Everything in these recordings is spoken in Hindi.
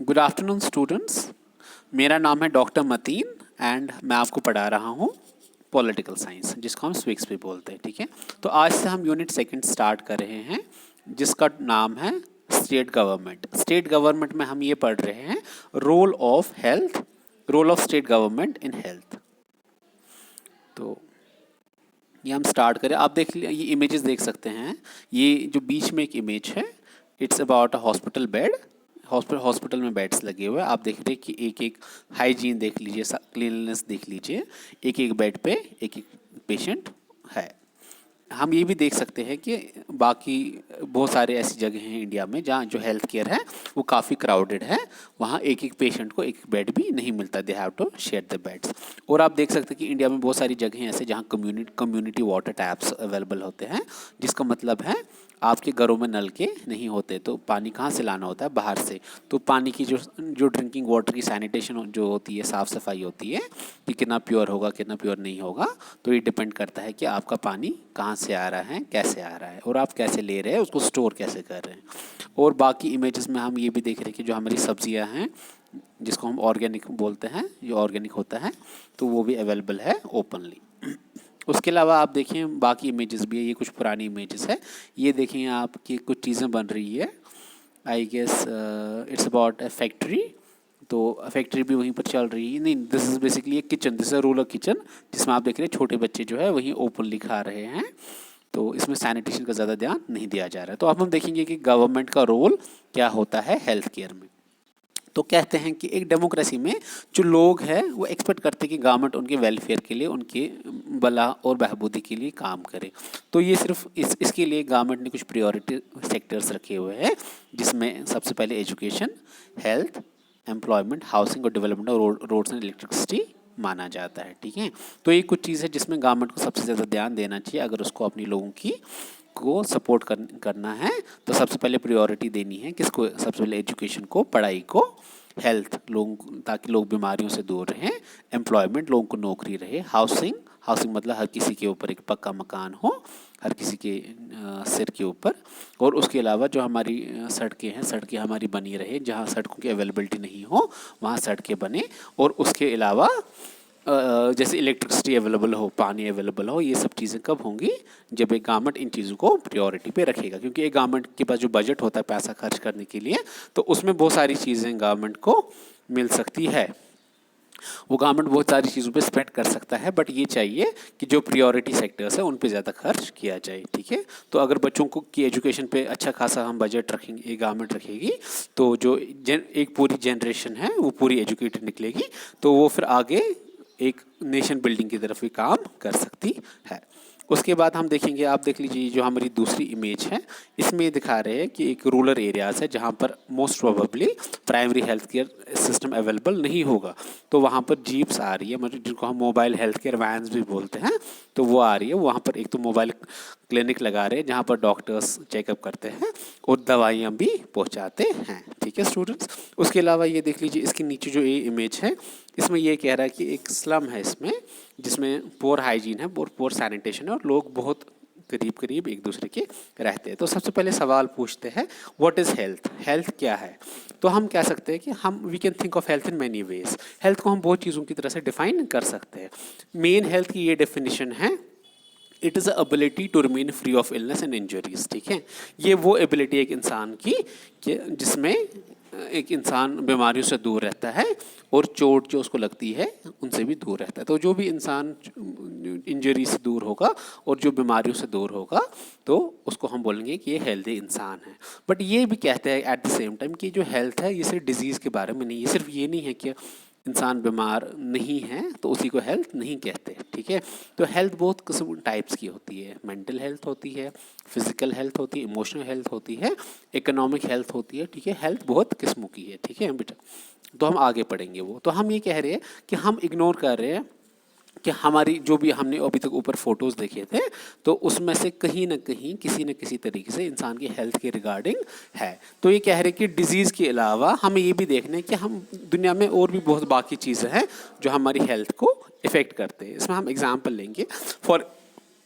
Good afternoon students. मेरा नाम है डॉक्टर मतीन एंड मैं आपको पढ़ा रहा हूँ पॉलिटिकल साइंस, जिसको हम स्विक्स भी बोलते हैं। ठीक है, तो आज से हम यूनिट सेकंड स्टार्ट कर रहे हैं, जिसका नाम है स्टेट गवर्नमेंट। स्टेट गवर्नमेंट में हम ये पढ़ रहे हैं role of health, role of state government in health. तो ये हम स्टार्ट करें। आप देख ये इमेजेस देख सकते हैं। ये जो बीच में एक इमेज है, it's about a hospital bed. Hospital में बेड्स लगे हुए हैं। आप देख रहे हैं कि एक एक हाइजीन देख लीजिए, क्लीनलीनेस देख लीजिए। एक एक बेड पे एक एक पेशेंट है। हम ये भी देख सकते हैं कि बाकी बहुत सारे ऐसी जगह हैं इंडिया में जहाँ जो हेल्थ केयर है वो काफ़ी क्राउडेड है। वहाँ एक एक पेशेंट को एक बेड भी नहीं मिलता, they have to share the beds. और आप देख सकते हैं कि इंडिया में बहुत सारी जगह हैं ऐसे जहाँ कम्युनिटी वाटर टैप्स अवेलेबल होते हैं, जिसका मतलब है आपके घरों में नल के नहीं होते, तो पानी कहाँ से लाना होता है? बाहर से। तो पानी की जो ड्रिंकिंग वाटर की सैनिटेशन जो होती है, साफ़ सफाई होती है कि कितना प्योर होगा कितना प्योर नहीं होगा, तो ये डिपेंड करता है कि आपका पानी कहाँ से आ रहा है, कैसे आ रहा है, और आप कैसे ले रहे हैं, उसको स्टोर कैसे कर रहे हैं। और बाकी इमेजेस में हम ये भी देख रहे हैं कि जो हमारी सब्जियां हैं, जिसको हम ऑर्गेनिक बोलते हैं, जो ऑर्गेनिक होता है, तो वो भी अवेलेबल है ओपनली। उसके अलावा आप देखें बाकी इमेजेस भी है। ये कुछ पुरानी इमेजेस है। ये देखें आपकी कुछ चीज़ें बन रही है। I guess it's about a factory. तो फैक्ट्री भी वहीं पर चल रही है। नहीं, दिस इज़ बेसिकली एक kitchen, this is rural kitchen, जिसमें आप देख रहे हैं छोटे बच्चे जो है वहीं ओपनली खा रहे हैं। तो इसमें सैनिटेशन का ज़्यादा ध्यान नहीं दिया जा रहा है। तो अब हम देखेंगे कि गवर्नमेंट का रोल क्या होता है हेल्थ केयर में। तो कहते हैं कि एक डेमोक्रेसी में जो लोग हैं वो एक्सपेक्ट करते हैं कि गवर्नमेंट उनके वेलफेयर के लिए, उनके भला और बहबूदी के लिए काम करे। तो ये सिर्फ इसके लिए गवर्नमेंट ने कुछ प्रायोरिटी सेक्टर्स रखे हुए हैं, जिसमें सबसे पहले एजुकेशन, हेल्थ, एम्प्लॉयमेंट, हाउसिंग और डेवलपमेंट और रोड्स एंड इलेक्ट्रिसिटी माना जाता है। ठीक है, तो ये कुछ चीज़ है जिसमें गवर्नमेंट को सबसे ज़्यादा ध्यान देना चाहिए अगर उसको अपनी लोगों की को सपोर्ट करना है। तो सबसे पहले प्रायोरिटी देनी है किसको? सबसे पहले एजुकेशन को, पढ़ाई को, हेल्थ लोगों ताकि लोग बीमारियों से दूर रहें, एम्प्लॉयमेंट लोगों को नौकरी रहे, हाउसिंग, हाउसिंग मतलब हर किसी के ऊपर एक पक्का मकान हो, हर किसी के सिर के ऊपर। और उसके अलावा जो हमारी सड़कें हैं, सड़कें हमारी बनी रहे, जहाँ सड़कों की अवेलेबिलिटी नहीं हो वहाँ सड़कें बने। और उसके अलावा जैसे इलेक्ट्रिसिटी अवेलेबल हो, पानी अवेलेबल हो। ये सब चीज़ें कब होंगी? जब एक गवर्नमेंट इन चीज़ों को प्रायोरिटी पे रखेगा, क्योंकि एक गवर्नमेंट के पास जो बजट होता है पैसा खर्च करने के लिए, तो उसमें बहुत सारी चीज़ें गवर्नमेंट को मिल सकती है। वो गवर्नमेंट बहुत सारी चीज़ों पे स्पेंड कर सकता है, बट ये चाहिए कि जो प्रायोरिटी सेक्टर्स है उन पे ज़्यादा खर्च किया जाए। ठीक है, तो अगर बच्चों को की एजुकेशन पे अच्छा खासा हम बजट रखेंगे, गवर्नमेंट रखेगी, तो जो एक पूरी जनरेशन है वो पूरी एजुकेटेड निकलेगी, तो वो फिर आगे एक नेशन बिल्डिंग की तरफ भी काम कर सकती है। उसके बाद हम देखेंगे, आप देख लीजिए जो हमारी दूसरी इमेज है, इसमें दिखा रहे हैं कि एक रूरल एरियाज़ है जहाँ पर most probably primary health care system available नहीं होगा। तो वहाँ पर जीप्स आ रही है, मतलब जिनको हम मोबाइल हेल्थ केयर वैन्स भी बोलते हैं, तो वो आ रही है। वहाँ पर एक तो मोबाइल क्लिनिक लगा रहे हैं जहाँ पर डॉक्टर्स चेकअप करते हैं और दवाइयाँ भी पहुँचाते हैं। ठीक है स्टूडेंट्स, उसके अलावा ये देख लीजिए इसके नीचे जो ये इमेज है, इसमें ये कह रहा है कि एक स्लम है इसमें, जिसमें पोर हाइजीन है, पोर सैनिटेशन है, और लोग बहुत करीब करीब एक दूसरे के रहते हैं। तो सबसे पहले सवाल पूछते हैं, व्हाट इज़ हेल्थ? हेल्थ क्या है? तो हम कह सकते हैं कि we can think of health in many ways. Health को हम बहुत चीज़ों की तरह से डिफाइन कर सकते हैं। मेन हेल्थ की ये डेफिनेशन है, it is a ability to remain free of illness and injuries. ठीक है, ये वो एबिलिटी एक इंसान की कि जिसमें एक इंसान बीमारियों से दूर रहता है और चोट जो उसको लगती है उनसे भी दूर रहता है। तो जो भी इंसान इंजरी से दूर होगा और जो बीमारियों से दूर होगा, तो उसको हम बोलेंगे कि ये हेल्दी इंसान है। बट ये भी कहते हैं एट द सेम टाइम कि जो हेल्थ है ये सिर्फ डिजीज़ के बारे में नहीं है। सिर्फ ये नहीं है कि इंसान बीमार नहीं है तो उसी को हेल्थ नहीं कहते। ठीक है, तो हेल्थ बहुत किस्म टाइप्स की होती है। मेंटल हेल्थ होती है, फिजिकल हेल्थ होती है, इमोशनल हेल्थ होती है, इकोनॉमिक हेल्थ होती है। ठीक है, हेल्थ बहुत किस्मों की है। ठीक है बेटा, तो हम आगे पढ़ेंगे वो। तो हम ये कह रहे हैं कि हम इग्नोर कर रहे हैं कि हमारी जो भी हमने अभी तक ऊपर फोटोज़ देखे थे, तो उसमें से कहीं ना कहीं किसी न किसी तरीके से इंसान की हेल्थ के रिगार्डिंग है। तो ये कह रहे कि डिज़ीज़ के अलावा हमें ये भी देखना है कि हम दुनिया में और भी बहुत बाकी चीज़ें हैं जो हमारी हेल्थ को इफ़ेक्ट करते हैं। इसमें हम एग्जांपल लेंगे।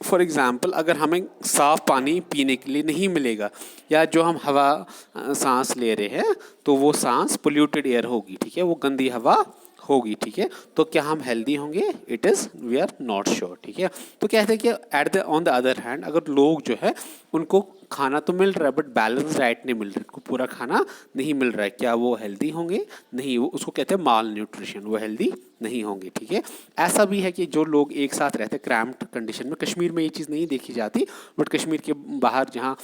फॉर एग्ज़ाम्पल अगर हमें साफ़ पानी पीने के लिए नहीं मिलेगा या जो हम हवा सांस ले रहे हैं तो वो सांस पोल्यूटेड एयर होगी, ठीक है, वो गंदी हवा होगी, ठीक है, तो क्या हम हेल्दी होंगे? It is we are not sure, ठीक है। तो कहते हैं कि at the on the other hand अगर लोग जो है उनको खाना तो मिल रहा है बट बैलेंस डाइट नहीं मिल रहा है, उनको पूरा खाना नहीं मिल रहा है, क्या वो हेल्दी होंगे? नहीं, वो उसको कहते हैं माल न्यूट्रिशन, वो हेल्दी नहीं होंगे, ठीक है। ऐसा भी है कि जो लोग एक साथ रहते हैं क्रैम्प्ड कंडीशन में, कश्मीर में ये चीज़ नहीं देखी जाती बट कश्मीर के बाहर जहाँ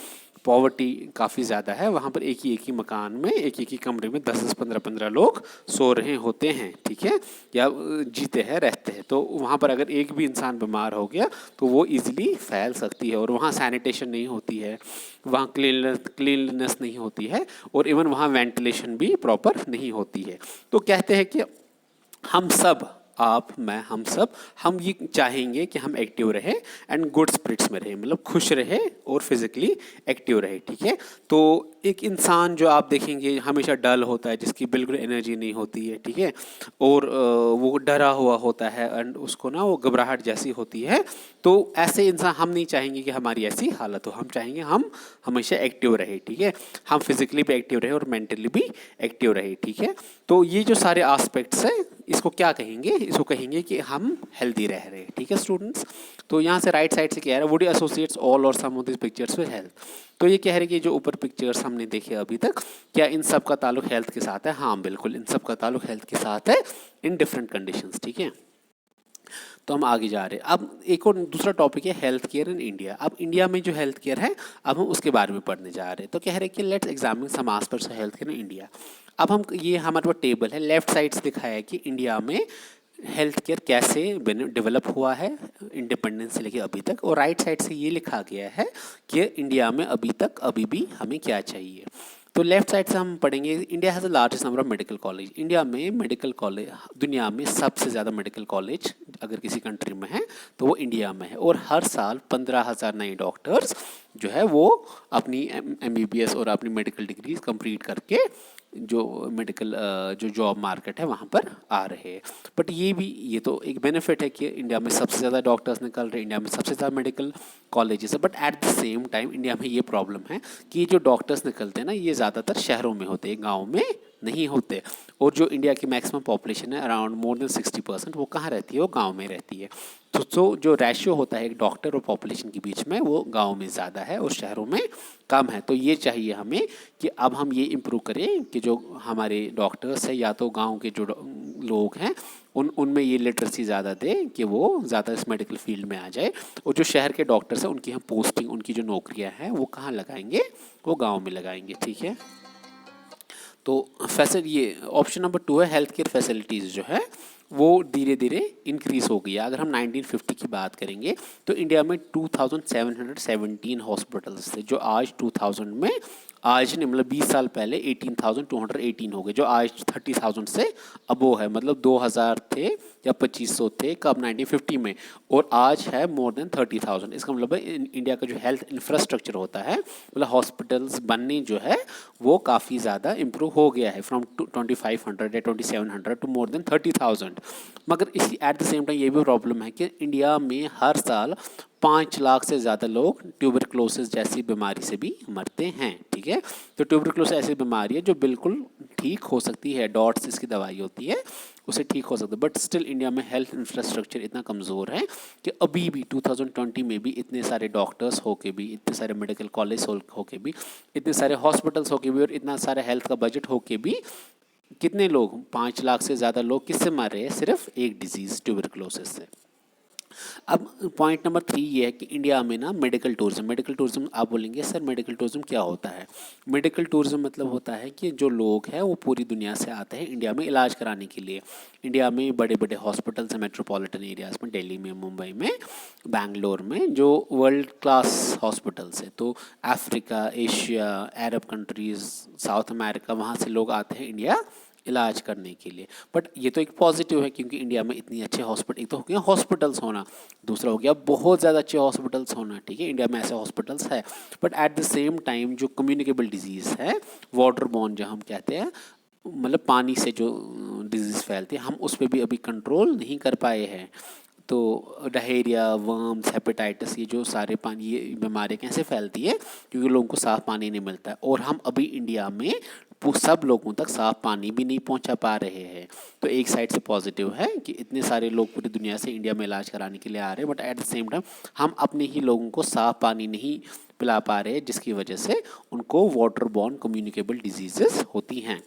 पॉवर्टी काफ़ी ज़्यादा है वहाँ पर एक ही मकान में एक ही कमरे में 10-10 15-15 लोग सो रहे होते हैं, ठीक है, या जीते हैं रहते हैं। तो वहाँ पर अगर एक भी इंसान बीमार हो गया तो वो इजीली फैल सकती है और वहाँ सैनिटेशन नहीं होती है, वहाँ क्लीननेस नहीं होती है और इवन वहाँ वेंटिलेशन भी प्रॉपर नहीं होती है। तो कहते हैं कि हम सब, आप, मैं, हम ये चाहेंगे कि हम एक्टिव रहे एंड गुड स्पिरिट्स में रहे, मतलब खुश रहे और फिजिकली एक्टिव रहे, ठीक है। तो एक इंसान जो आप देखेंगे हमेशा डल होता है, जिसकी बिल्कुल एनर्जी नहीं होती है, ठीक है, और वो डरा हुआ होता है एंड उसको ना वो घबराहट जैसी होती है, तो ऐसे इंसान हम नहीं चाहेंगे कि हमारी ऐसी हालत हो, हम चाहेंगे हम हमेशा एक्टिव रहे, ठीक है, हम फिजिकली भी एक्टिव रहे और मेंटली भी एक्टिव रहे, ठीक है। तो ये जो सारे आस्पेक्ट्स हैं इसको क्या कहेंगे? इसको कहेंगे कि हम हेल्दी रह रहे हैं, ठीक है स्टूडेंट्स। तो यहाँ से राइट साइड से क्या है, वुड यू एसोसिएट्स ऑल और some of this pictures with health. तो ये कह रहे हैं कि जो ऊपर पिक्चर्स हमने देखे अभी तक, क्या इन सब का ताल्लुक हेल्थ के साथ है? हाँ बिल्कुल, इन सब का ताल्लुक हेल्थ के साथ है इन डिफरेंट कंडीशंस, ठीक है। तो हम आगे जा रहे हैं। अब एक और दूसरा टॉपिक है हेल्थ केयर इन इंडिया। अब इंडिया में जो हेल्थ केयर है अब हम उसके बारे में पढ़ने जा रहे हैं। तो कह रहे हैं कि let's examine some aspects of health care in India. अब हम ये हमारे पास टेबल है, लेफ्ट साइड से दिखाया है कि इंडिया में हेल्थ केयर कैसे डेवलप हुआ है इंडिपेंडेंस से लेकर अभी तक, और राइट साइड से ये लिखा गया है कि इंडिया में अभी तक अभी भी हमें क्या चाहिए। तो लेफ्ट साइड से हम पढ़ेंगे India has the largest number of medical college. India में मेडिकल कॉलेज, दुनिया में सबसे ज़्यादा मेडिकल कॉलेज अगर किसी कंट्री में है तो वो इंडिया में है, और हर साल 15,000 नए डॉक्टर्स जो है वो अपनी MBBS और अपनी मेडिकल डिग्रीज कंप्लीट करके जो मेडिकल जो जॉब मार्केट है वहाँ पर आ रहे हैं। बट ये तो एक बेनिफिट है कि इंडिया में सबसे ज़्यादा डॉक्टर्स निकल रहे हैं, इंडिया में सबसे ज़्यादा मेडिकल कॉलेजेस है। But at the same time India में ये प्रॉब्लम है कि जो डॉक्टर्स निकलते हैं ना ये ज़्यादातर शहरों में होते हैं, गाँव में नहीं होते। और जो इंडिया की मैक्सिमम पॉपुलेशन है अराउंड मोर देन 60%, वो कहाँ रहती है? वो गाँव में रहती है। तो जो रेशियो होता है एक डॉक्टर और पॉपुलेशन के बीच में वो गाँव में ज़्यादा है और शहरों में कम है। तो ये चाहिए हमें कि अब हम ये इम्प्रूव करें कि जो हमारे डॉक्टर्स हैं या तो गांव के जो लोग हैं उनमें ये लिटरेसी ज़्यादा दें कि वो ज़्यादा इस मेडिकल फील्ड में आ जाए, और जो शहर के डॉक्टर्स हैं उनकी हम पोस्टिंग, उनकी जो नौकरियां हैं वो कहाँ लगाएंगे? वो गाँव में लगाएंगे, ठीक है। तो ये ऑप्शन नंबर 2 है हेल्थ केयर फैसिलिटीज़ जो है वो धीरे धीरे इंक्रीज़ हो गई है। अगर हम 1950 की बात करेंगे तो इंडिया में 2717 हॉस्पिटल्स थे, जो आज 2000 में, आज नहीं मतलब 20 साल पहले 18,218 हो गए, जो आज 30,000 से अबो है, मतलब 2000 थे या 2500 थे कब 1950 में, और आज है मोर देन 30,000। इसका मतलब है इंडिया का जो हेल्थ इंफ्रास्ट्रक्चर होता है, मतलब हॉस्पिटल्स बनने जो है वो काफ़ी ज़्यादा इम्प्रूव हो गया है, फ्रॉम 2500 या 2700 टू मोर देन 30,000। मगर इसी एट द सेम टाइम ये भी प्रॉब्लम है कि इंडिया में हर साल 5 लाख से ज़्यादा लोग ट्यूबरक्लोसिस जैसी बीमारी से भी मरते हैं, ठीक है। तो ट्यूबरक्लोसिस ऐसी बीमारी है जो बिल्कुल ठीक हो सकती है, डॉट्स इसकी दवाई होती है, उसे ठीक हो सकता है, बट स्टिल इंडिया में हेल्थ इंफ्रास्ट्रक्चर इतना कमज़ोर है कि अभी भी 2020 में भी इतने सारे डॉक्टर्स हो के भी, इतने सारे मेडिकल कॉलेज हो के भी, इतने सारे हॉस्पिटल्स हो के भी, और इतना सारा हेल्थ का बजट हो के भी कितने लोग, 5 लाख से ज़्यादा लोग किससे मर रहे हैं? सिर्फ एक डिजीज़ ट्यूबरक्लोसिस से। अब पॉइंट नंबर 3 ये है कि इंडिया में ना मेडिकल टूरिज्म, आप बोलेंगे सर मेडिकल टूरिज्म क्या होता है? मेडिकल टूरिज्म मतलब होता है कि जो लोग हैं वो पूरी दुनिया से आते हैं इंडिया में इलाज कराने के लिए। इंडिया में बड़े बड़े हॉस्पिटल्स हैं मेट्रोपॉलिटन एरियाज़ में, दिल्ली में, मुंबई में, बैंगलोर में, जो वर्ल्ड क्लास हॉस्पिटल्स हैं। तो अफ्रीका, एशिया, अरब कंट्रीज़, साउथ अमेरिका, वहाँ से लोग आते हैं इंडिया इलाज करने के लिए। बट ये तो एक पॉजिटिव है क्योंकि इंडिया में इतनी अच्छे हॉस्पिटल, एक तो हो गया हॉस्पिटल्स होना, दूसरा हो गया बहुत ज़्यादा अच्छे हॉस्पिटल्स होना, ठीक है, इंडिया में ऐसे हॉस्पिटल्स है। But at the same time जो कम्युनिकेबल डिजीज़ है, वाटर बॉर्न जो हम कहते हैं, मतलब पानी से जो डिजीज़ फैलती है, हम उस पर भी अभी कंट्रोल नहीं कर पाए हैं। तो डायरिया, वर्म्स, हेपेटाइटिस, ये जो सारे पानी ये बीमारियाँ कैसे फैलती है, क्योंकि लोगों को साफ़ पानी नहीं मिलता है। और हम अभी इंडिया में सब लोगों तक साफ़ पानी भी नहीं पहुंचा पा रहे हैं। तो एक साइड से पॉजिटिव है कि इतने सारे लोग पूरी दुनिया से इंडिया में इलाज कराने के लिए आ रहे हैं, but at the same time हम अपने ही लोगों को साफ़ पानी नहीं पिला पा रहे हैं, जिसकी वजह से उनको वाटर बॉर्न कम्युनिकेबल डिजीजेस होती हैं।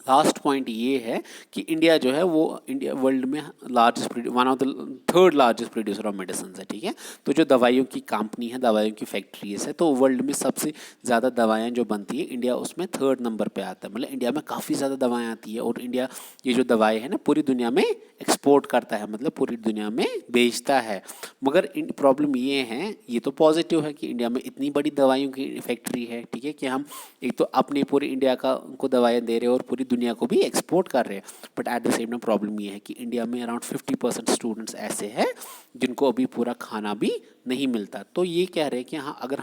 लास्ट पॉइंट ये है कि इंडिया जो है वो इंडिया वर्ल्ड में largest, one of the third largest producer of medicine है, ठीक है। तो जो दवाइयों की कंपनी है, दवाइयों की फैक्ट्रीज है, तो वर्ल्ड में सबसे ज़्यादा दवाएं जो बनती है, इंडिया उसमें थर्ड नंबर पे आता है। मतलब इंडिया में काफ़ी ज़्यादा दवाएं आती है, और इंडिया ये जो दवाएं है ना पूरी दुनिया में एक्सपोर्ट करता है, मतलब पूरी दुनिया में बेचता है। मगर प्रॉब्लम ये है, ये तो पॉजिटिव है कि इंडिया में इतनी बड़ी दवाइयों की फैक्ट्री है, ठीक है, कि हम एक तो अपने पूरे इंडिया को दवाइयाँ दे रहे हैं और पूरी दुनिया को भी एक्सपोर्ट कर रहे हैं। But at the same time problem ये है कि इंडिया में अराउंड 50% स्टूडेंट्स ऐसे हैं जिनको अभी पूरा खाना भी नहीं मिलता। तो ये कह रहे हैं कि हाँ, अगर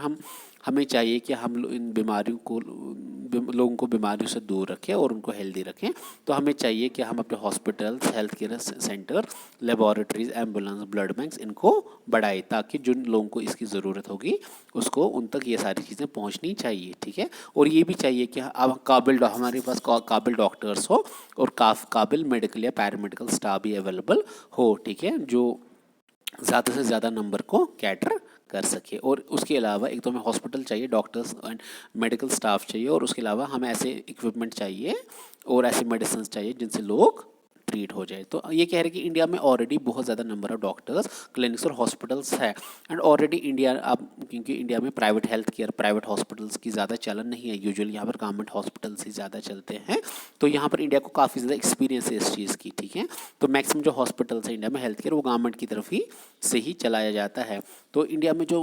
हमें चाहिए कि हम इन बीमारियों को लोगों को बीमारियों से दूर रखें और उनको हेल्दी रखें, तो हमें चाहिए कि हम अपने hospitals, health care center, laboratories, ambulance, blood banks इनको बढ़ाएं, ताकि जिन लोगों को इसकी ज़रूरत होगी उसको उन तक ये सारी चीज़ें पहुंचनी चाहिए, ठीक है। और ये भी चाहिए कि अब हमारे पास काबिल डॉक्टर्स हो और काबिल मेडिकल या पैरामेडिकल स्टाफ भी अवेलेबल हो, ठीक है, जो ज़्यादा से ज़्यादा नंबर को कैटर कर सके। और उसके अलावा एक तो हमें हॉस्पिटल चाहिए, डॉक्टर्स एंड मेडिकल स्टाफ चाहिए, और उसके अलावा हमें ऐसे इक्विपमेंट चाहिए और ऐसे मेडिसिन चाहिए जिनसे लोग ट्रीट हो जाए। तो ये कह रहे हैं कि इंडिया में ऑलरेडी बहुत ज़्यादा नंबर ऑफ डॉक्टर्स, क्लिनिक्स और हॉस्पिटल्स है। एंड ऑलरेडी इंडिया अब, क्योंकि इंडिया में private health care, private hospitals की ज़्यादा चलन नहीं है, यूजुअली यहाँ पर गवर्नमेंट हॉस्पिटल्स ही ज़्यादा चलते हैं। तो यहाँ पर इंडिया को काफ़ी ज़्यादा एक्सपीरियंस है इस चीज़ की, ठीक है। तो मैक्सिमम जो हॉस्पिटल्स है इंडिया में हेल्थ केयर, वो गवर्नमेंट की तरफ ही से ही चलाया जाता है। तो इंडिया में जो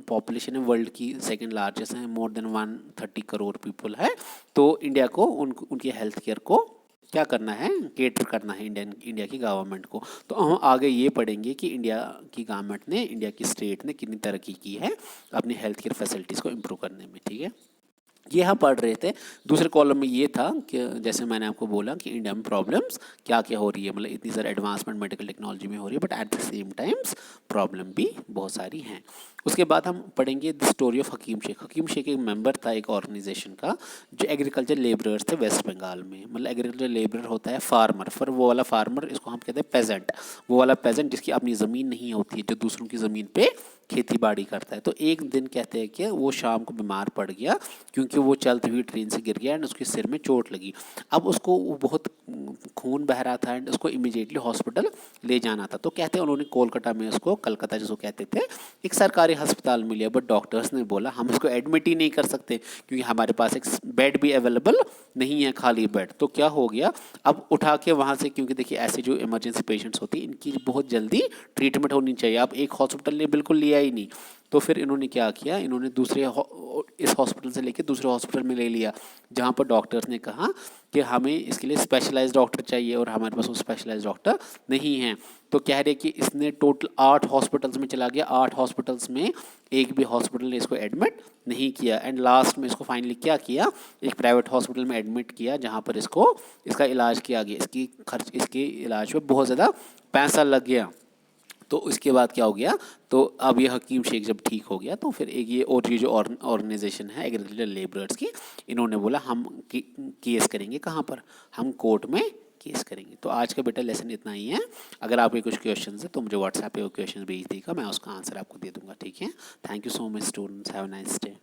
पॉपुलेशन है वर्ल्ड की सेकेंड लार्जेस्ट है, मोर देन 130 करोड़ पीपल है। तो इंडिया को उनकी हेल्थ केयर को क्या करना है, केटर करना है इंडिया की गवर्नमेंट को। तो हम आगे ये पढ़ेंगे कि इंडिया की गवर्नमेंट ने, इंडिया की स्टेट ने कितनी तरक्की की है अपनी हेल्थ केयर फैसिलिटीज़ को इम्प्रूव करने में, ठीक है। ये हम पढ़ रहे थे। दूसरे कॉलम में ये था कि जैसे मैंने आपको बोला कि इंडिया में प्रॉब्लम्स क्या क्या हो रही है, मतलब इतनी सारी एडवांसमेंट मेडिकल टेक्नोलॉजी में हो रही है, but at the same times problem भी बहुत सारी हैं। उसके बाद हम पढ़ेंगे द स्टोरी ऑफ हकीम शेख। हकीम शेख एक मेंबर था एक ऑर्गेनाइजेशन का, जो एग्रीकल्चर लेबरर्स थे वेस्ट बंगाल में। मतलब एग्रीकल्चर लेबरर होता है फार्मर, फिर वो वाला फार्मर, इसको हम कहते हैं पेजेंट, वो वाला पेजेंट जिसकी अपनी ज़मीन नहीं होती है, जो दूसरों की ज़मीन पे खेती बाड़ी करता है। तो एक दिन कहते हैं कि वो शाम को बीमार पड़ गया, क्योंकि वो चलती हुई ट्रेन से गिर गया एंड उसके सिर में चोट लगी। अब उसको बहुत खून बह रहा था एंड उसको इमीडिएटली हॉस्पिटल ले जाना था। तो कहते हैं उन्होंने कोलकाता में, उसको कलकत्ता जिसको कहते थे, एक सरकारी अस्पताल में लिया, बट डॉक्टर्स ने बोला हम इसको एडमिट ही नहीं कर सकते, क्योंकि हमारे पास एक बेड भी अवेलेबल नहीं है, खाली बेड। तो क्या हो गया, अब उठा के वहाँ से, क्योंकि देखिए ऐसे जो इमरजेंसी पेशेंट्स होती हैं इनकी बहुत जल्दी ट्रीटमेंट होनी चाहिए, अब एक हॉस्पिटल ने बिल्कुल लिया ही नहीं। तो फिर इन्होंने क्या किया, इन्होंने इस हॉस्पिटल से लेके दूसरे हॉस्पिटल में ले लिया, जहाँ पर डॉक्टर्स ने कहा कि हमें इसके लिए स्पेशलाइज्ड डॉक्टर चाहिए और हमारे पास वो स्पेशलाइज्ड डॉक्टर नहीं है। तो कह रहे कि इसने टोटल 8 हॉस्पिटल्स में चला गया, 8 हॉस्पिटल्स में एक भी हॉस्पिटल ने इसको एडमिट नहीं किया। एंड लास्ट में इसको फाइनली क्या किया, एक प्राइवेट हॉस्पिटल में एडमिट किया, जहाँ पर इसका इलाज किया गया। इसके इलाज में बहुत ज़्यादा पैसा लग गया। तो इसके बाद क्या हो गया, तो अब ये हकीम शेख जब ठीक हो गया, तो फिर एक ये जो ऑर्गेनाइजेशन है एग्रीकल्चर लेबरर्स की, इन्होंने बोला हम केस करेंगे, कहाँ पर, हम कोर्ट में केस करेंगे। तो आज का बेटा लेसन इतना ही है। अगर आपके कुछ क्वेश्चन है तो मुझे व्हाट्सएप पे वो क्वेश्चन भेज देगा, मैं उसका आंसर आपको दे दूंगा, ठीक है। Thank you so much students, have a nice day.